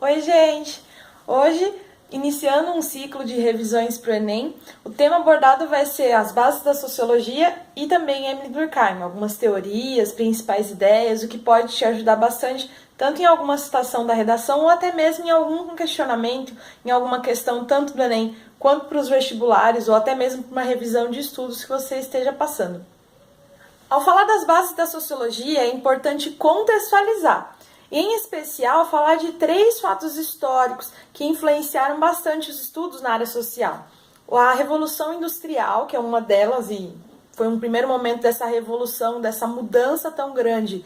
Oi, gente! Hoje, iniciando um ciclo de revisões para o Enem, o tema abordado vai ser as bases da sociologia e também Emile Durkheim, algumas teorias, principais ideias, o que pode te ajudar bastante, tanto em alguma citação da redação ou até mesmo em algum questionamento, em alguma questão tanto do Enem quanto para os vestibulares ou até mesmo para uma revisão de estudos que você esteja passando. Ao falar das bases da sociologia, é importante contextualizar. E, em especial, falar de 3 fatos históricos que influenciaram bastante os estudos na área social. A Revolução Industrial, que é uma delas, e foi um primeiro momento dessa revolução, dessa mudança tão grande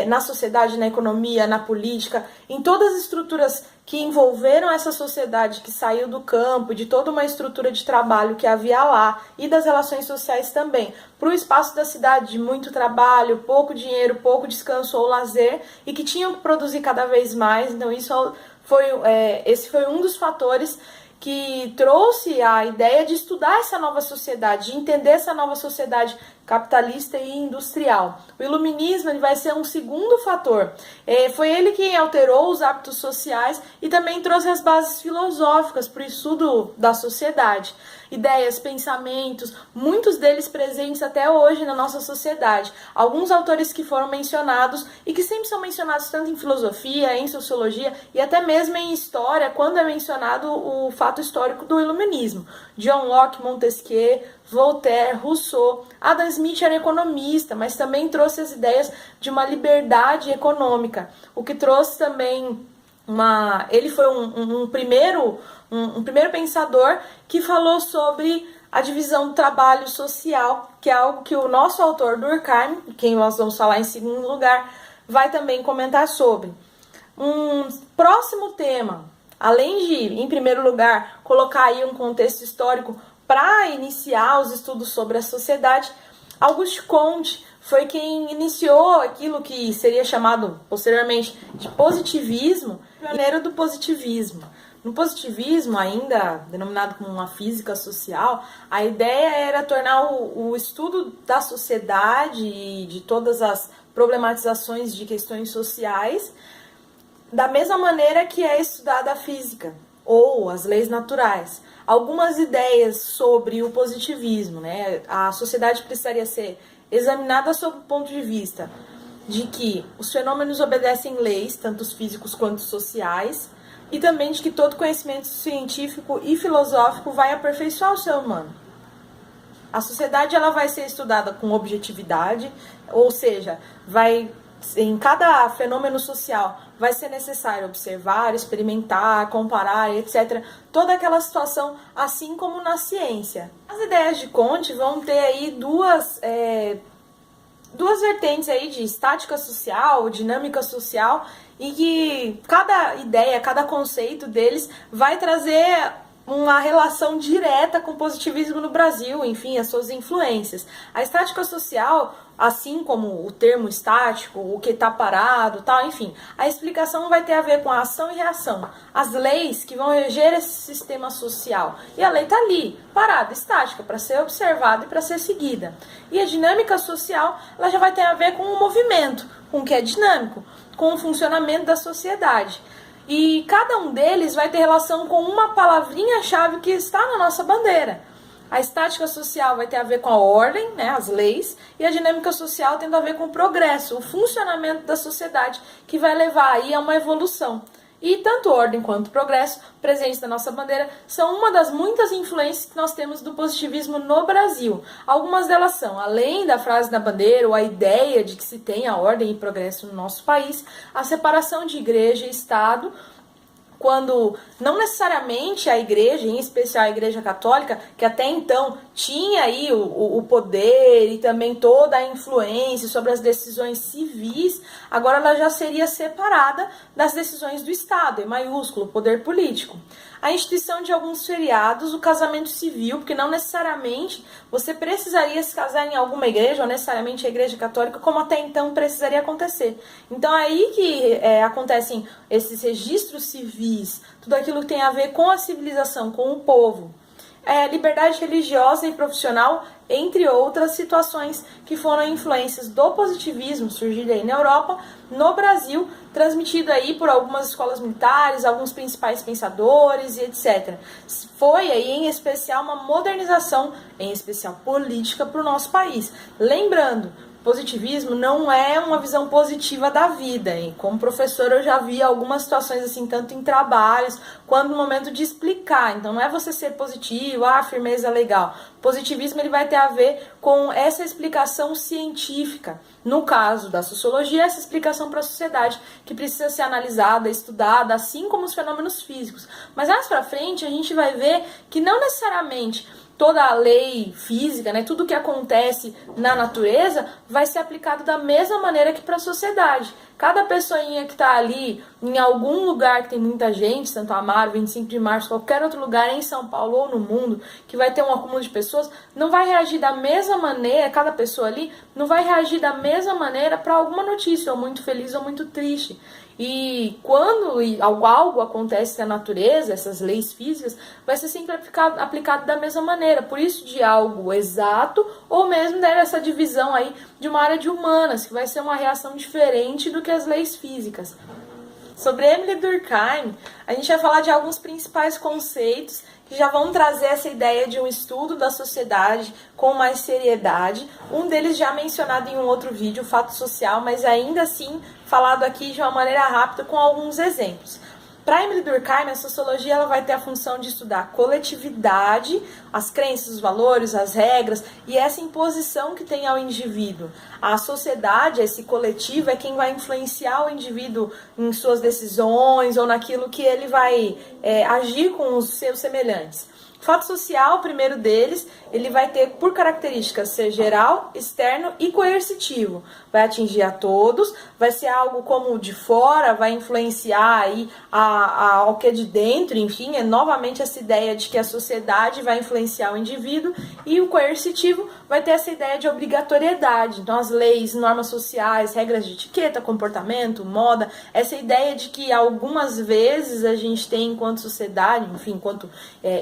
na sociedade, na economia, na política, em todas as estruturas que envolveram essa sociedade que saiu do campo, de toda uma estrutura de trabalho que havia lá, e das relações sociais também, para o espaço da cidade de muito trabalho, pouco dinheiro, pouco descanso ou lazer, e que tinham que produzir cada vez mais. Então esse foi um dos fatores que trouxe a ideia de estudar essa nova sociedade, de entender essa nova sociedade capitalista e industrial. O iluminismo ele vai ser um segundo fator. Foi ele quem alterou os hábitos sociais e também trouxe as bases filosóficas para o estudo da sociedade. Ideias, pensamentos, muitos deles presentes até hoje na nossa sociedade. Alguns autores que foram mencionados e que sempre são mencionados tanto em filosofia, em sociologia e até mesmo em história, quando é mencionado o fato histórico do iluminismo. John Locke, Montesquieu, Voltaire, Rousseau. Adam Smith era economista, mas também trouxe as ideias de uma liberdade econômica, o que trouxe também ele foi um primeiro pensador que falou sobre a divisão do trabalho social, que é algo que o nosso autor Durkheim, quem nós vamos falar em segundo lugar, vai também comentar sobre. Um próximo tema, além de, em primeiro lugar, colocar aí um contexto histórico para iniciar os estudos sobre a sociedade, Auguste Comte foi quem iniciou aquilo que seria chamado posteriormente de positivismo, pioneiro do positivismo. No positivismo, ainda denominado como uma física social, a ideia era tornar o estudo da sociedade e de todas as problematizações de questões sociais da mesma maneira que é estudada a física ou as leis naturais. Algumas ideias sobre o positivismo, né? A sociedade precisaria ser examinada sob o ponto de vista de que os fenômenos obedecem leis, tanto os físicos quanto os sociais, e também de que todo conhecimento científico e filosófico vai aperfeiçoar o ser humano. A sociedade ela vai ser estudada com objetividade, ou seja, em cada fenômeno social vai ser necessário observar, experimentar, comparar, etc. Toda aquela situação, assim como na ciência. As ideias de Comte vão ter aí duas vertentes aí de estática social, dinâmica social, e que cada ideia, cada conceito deles vai trazer uma relação direta com o positivismo no Brasil, enfim, as suas influências. A estática social, assim como o termo estático, o que está parado, tal, enfim, a explicação vai ter a ver com a ação e reação, as leis que vão reger esse sistema social. E a lei está ali, parada, estática, para ser observada e para ser seguida. E a dinâmica social, ela já vai ter a ver com o movimento, com o que é dinâmico, com o funcionamento da sociedade. E cada um deles vai ter relação com uma palavrinha-chave que está na nossa bandeira. A estática social vai ter a ver com a ordem, né, as leis, e a dinâmica social tendo a ver com o progresso, o funcionamento da sociedade, que vai levar aí a uma evolução. E tanto ordem quanto progresso, presentes na nossa bandeira, são uma das muitas influências que nós temos do positivismo no Brasil. Algumas delas são, além da frase da bandeira ou a ideia de que se tenha ordem e progresso no nosso país, a separação de igreja e Estado, quando não necessariamente a igreja, em especial a igreja católica, que até então tinha aí o poder e também toda a influência sobre as decisões civis, agora ela já seria separada das decisões do Estado, em maiúsculo, poder político. A instituição de alguns feriados, o casamento civil, porque não necessariamente você precisaria se casar em alguma igreja, ou necessariamente a igreja católica, como até então precisaria acontecer. Então é aí que acontecem esses registros civis, tudo aquilo que tem a ver com a civilização, com o povo. liberdade religiosa e profissional, entre outras situações que foram influências do positivismo surgido aí na Europa, no Brasil, transmitido aí por algumas escolas militares, alguns principais pensadores e etc. Foi aí em especial uma modernização, em especial política, para o nosso país. Lembrando, positivismo não é uma visão positiva da vida, hein? Como professor eu já vi algumas situações assim, tanto em trabalhos quanto no momento de explicar. Então não é você ser positivo, firmeza legal. Positivismo ele vai ter a ver com essa explicação científica. No caso da sociologia, essa explicação para a sociedade, que precisa ser analisada, estudada, assim como os fenômenos físicos. Mas mais para frente a gente vai ver que não necessariamente toda a lei física, né, tudo que acontece na natureza vai ser aplicado da mesma maneira que para a sociedade. Cada pessoinha que está ali em algum lugar que tem muita gente, Santo Amaro, 25 de março, qualquer outro lugar em São Paulo ou no mundo, que vai ter um acúmulo de pessoas, não vai reagir da mesma maneira, cada pessoa ali não vai reagir da mesma maneira para alguma notícia, ou muito feliz ou muito triste. E quando algo acontece na natureza, essas leis físicas, vai ser sempre aplicado da mesma maneira. Por isso, de algo exato, ou mesmo dessa divisão aí de uma área de humanas, que vai ser uma reação diferente do que as leis físicas. Sobre Emile Durkheim, a gente vai falar de alguns principais conceitos que já vão trazer essa ideia de um estudo da sociedade com mais seriedade. Um deles já mencionado em um outro vídeo, o fato social, mas ainda assim falado aqui de uma maneira rápida com alguns exemplos. Para Emile Durkheim, a sociologia ela vai ter a função de estudar a coletividade, as crenças, os valores, as regras e essa imposição que tem ao indivíduo. A sociedade, esse coletivo, é quem vai influenciar o indivíduo em suas decisões ou naquilo que ele vai agir com os seus semelhantes. O fato social, o primeiro deles, ele vai ter por características ser geral, externo e coercitivo. Vai atingir a todos, vai ser algo como de fora, vai influenciar aí ao que é de dentro, enfim, é novamente essa ideia de que a sociedade vai influenciar o indivíduo, e o coercitivo vai ter essa ideia de obrigatoriedade. Então as leis, normas sociais, regras de etiqueta, comportamento, moda, essa ideia de que algumas vezes a gente tem enquanto sociedade, enfim, enquanto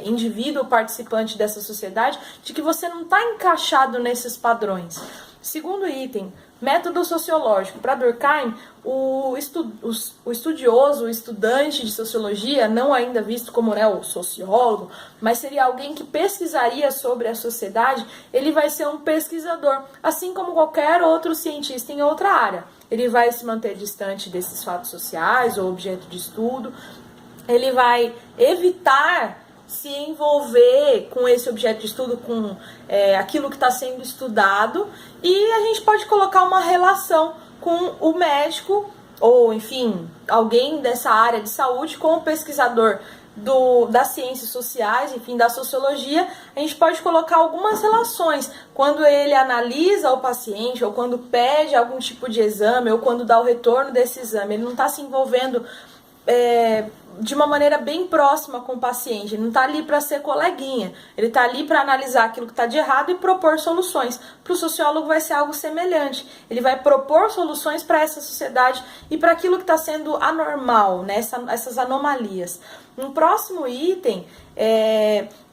indivíduo participante dessa sociedade, de que você não está encaixado nesses padrões. Segundo item, método sociológico. Para Durkheim, o estudioso, o estudante de sociologia, não ainda visto como o sociólogo, mas seria alguém que pesquisaria sobre a sociedade, ele vai ser um pesquisador, assim como qualquer outro cientista em outra área. Ele vai se manter distante desses fatos sociais ou objeto de estudo, ele vai evitar se envolver com esse objeto de estudo, com aquilo que está sendo estudado, e a gente pode colocar uma relação com o médico, ou enfim, alguém dessa área de saúde, com o pesquisador das ciências sociais, enfim, da sociologia. A gente pode colocar algumas relações quando ele analisa o paciente, ou quando pede algum tipo de exame, ou quando dá o retorno desse exame. Ele não está se envolvendo de uma maneira bem próxima com o paciente. Ele não está ali para ser coleguinha, ele está ali para analisar aquilo que está de errado e propor soluções. Para o sociólogo vai ser algo semelhante, ele vai propor soluções para essa sociedade e para aquilo que está sendo anormal, né? Essas anomalias. Um próximo item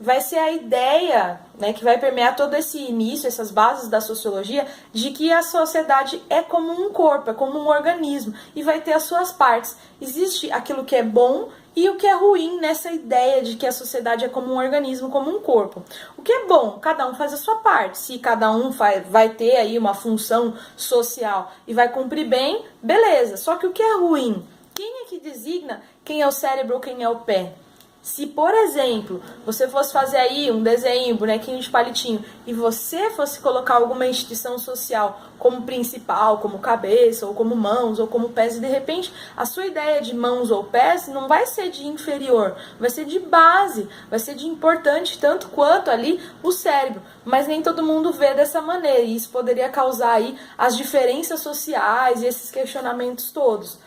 vai ser a ideia, né, que vai permear todo esse início, essas bases da sociologia, de que a sociedade é como um corpo, é como um organismo, e vai ter as suas partes. Existe aquilo que é bom e o que é ruim nessa ideia de que a sociedade é como um organismo, como um corpo. O que é bom? Cada um faz a sua parte. Se cada um vai ter aí uma função social e vai cumprir bem, beleza. Só que o que é ruim? Quem é que designa quem é o cérebro ou quem é o pé? Se, por exemplo, você fosse fazer aí um desenho, bonequinho de palitinho, e você fosse colocar alguma instituição social como principal, como cabeça, ou como mãos, ou como pés, e de repente a sua ideia de mãos ou pés não vai ser de inferior, vai ser de base, vai ser de importante tanto quanto ali o cérebro. Mas nem todo mundo vê dessa maneira, e isso poderia causar aí as diferenças sociais e esses questionamentos todos.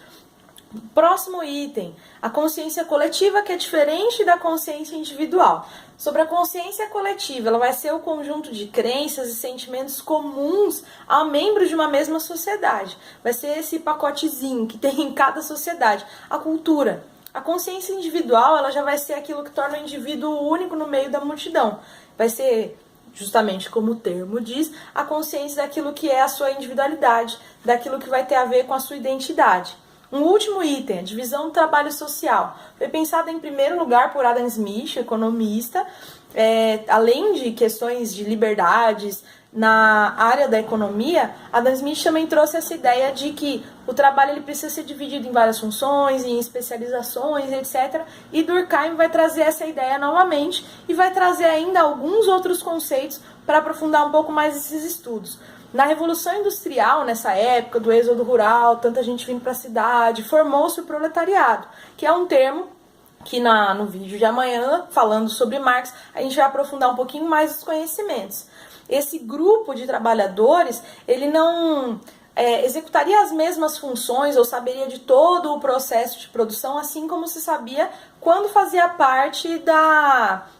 Próximo item, a consciência coletiva, que é diferente da consciência individual. Sobre a consciência coletiva, ela vai ser o conjunto de crenças e sentimentos comuns a membros de uma mesma sociedade. Vai ser esse pacotezinho que tem em cada sociedade. A cultura, A consciência individual, ela já vai ser aquilo que torna o indivíduo único no meio da multidão. Vai ser, justamente como o termo diz, a consciência daquilo que é a sua individualidade, daquilo que vai ter a ver com a sua identidade. Um último item, a divisão do trabalho social. Foi pensada em primeiro lugar por Adam Smith, economista, além de questões de liberdades na área da economia, Adam Smith também trouxe essa ideia de que o trabalho ele precisa ser dividido em várias funções, em especializações, etc. E Durkheim vai trazer essa ideia novamente e vai trazer ainda alguns outros conceitos para aprofundar um pouco mais esses estudos. Na Revolução Industrial, nessa época do êxodo rural, tanta gente vindo para a cidade, formou-se o proletariado, que é um termo que no vídeo de amanhã, falando sobre Marx, a gente vai aprofundar um pouquinho mais os conhecimentos. Esse grupo de trabalhadores, ele não executaria as mesmas funções ou saberia de todo o processo de produção, assim como se sabia quando fazia parte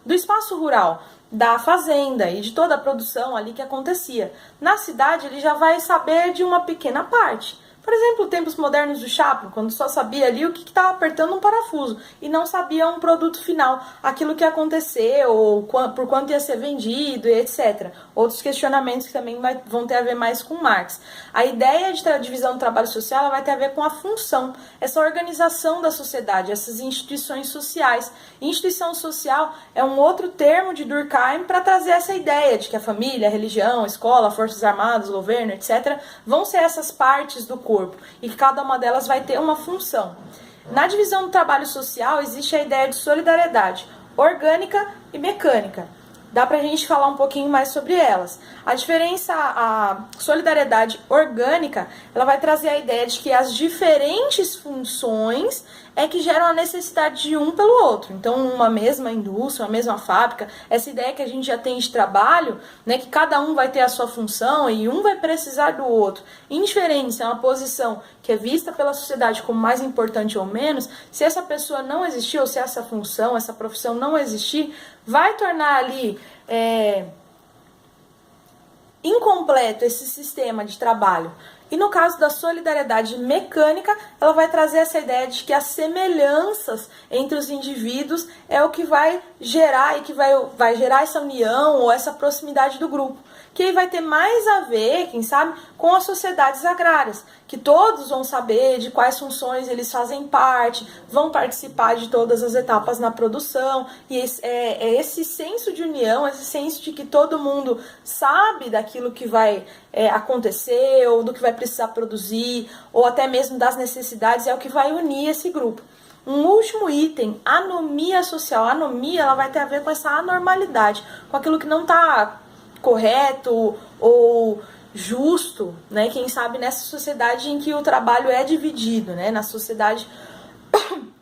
do espaço rural, da fazenda e de toda a produção ali que acontecia. Na cidade, ele já vai saber de uma pequena parte. Por exemplo, tempos modernos do Chaplin, quando só sabia ali o que estava apertando um parafuso e não sabia um produto final, aquilo que ia acontecer ou por quanto ia ser vendido e etc. Outros questionamentos que também vão ter a ver mais com Marx. A ideia de divisão do trabalho social ela vai ter a ver com a função, essa organização da sociedade, essas instituições sociais. Instituição social é um outro termo de Durkheim para trazer essa ideia de que a família, a religião, a escola, forças armadas, governo, etc. vão ser essas partes do corpo e que cada uma delas vai ter uma função. Na divisão do trabalho social existe a ideia de solidariedade orgânica e mecânica. Dá pra gente falar um pouquinho mais sobre elas. A diferença, a solidariedade orgânica, ela vai trazer a ideia de que as diferentes funções é que geram a necessidade de um pelo outro. Então, uma mesma indústria, uma mesma fábrica, essa ideia que a gente já tem de trabalho, né, que cada um vai ter a sua função e um vai precisar do outro. Indiferente se é uma posição que é vista pela sociedade como mais importante ou menos, se essa pessoa não existir, ou se essa função, essa profissão não existir, vai tornar ali incompleto esse sistema de trabalho. E no caso da solidariedade mecânica, ela vai trazer essa ideia de que as semelhanças entre os indivíduos é o que vai gerar e que vai gerar essa união ou essa proximidade do grupo. Que aí vai ter mais a ver, quem sabe, com as sociedades agrárias, que todos vão saber de quais funções eles fazem parte, vão participar de todas as etapas na produção, e esse senso de união, esse senso de que todo mundo sabe daquilo que vai acontecer, ou do que vai precisar produzir, ou até mesmo das necessidades, é o que vai unir esse grupo. Um último item, anomia social. A anomia ela vai ter a ver com essa anormalidade, com aquilo que não está correto ou justo, né? Quem sabe nessa sociedade em que o trabalho é dividido, né? Na sociedade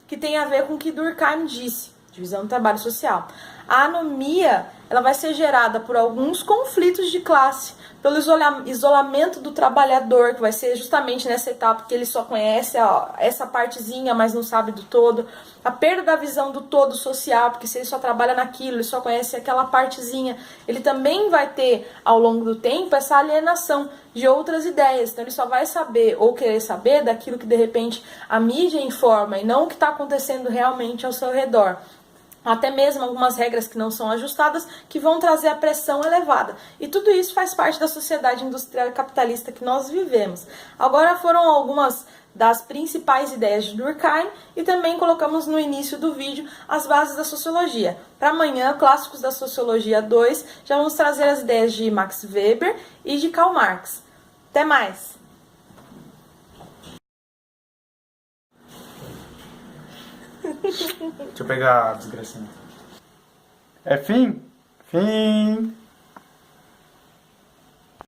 que tem a ver com o que Durkheim disse, divisão do trabalho social. A anomia ela vai ser gerada por alguns conflitos de classe, pelo isolamento do trabalhador, que vai ser justamente nessa etapa que ele só conhece essa partezinha, mas não sabe do todo. A perda da visão do todo social, porque se ele só trabalha naquilo, ele só conhece aquela partezinha, ele também vai ter, ao longo do tempo, essa alienação de outras ideias. Então ele só vai saber ou querer saber daquilo que, de repente, a mídia informa e não o que está acontecendo realmente ao seu redor. Até mesmo algumas regras que não são ajustadas, que vão trazer a pressão elevada. E tudo isso faz parte da sociedade industrial e capitalista que nós vivemos. Agora foram algumas das principais ideias de Durkheim e também colocamos no início do vídeo as bases da sociologia. Para amanhã, Clássicos da Sociologia 2, já vamos trazer as ideias de Max Weber e de Karl Marx. Até mais! Deixa eu pegar a desgracinha. É fim? Fim!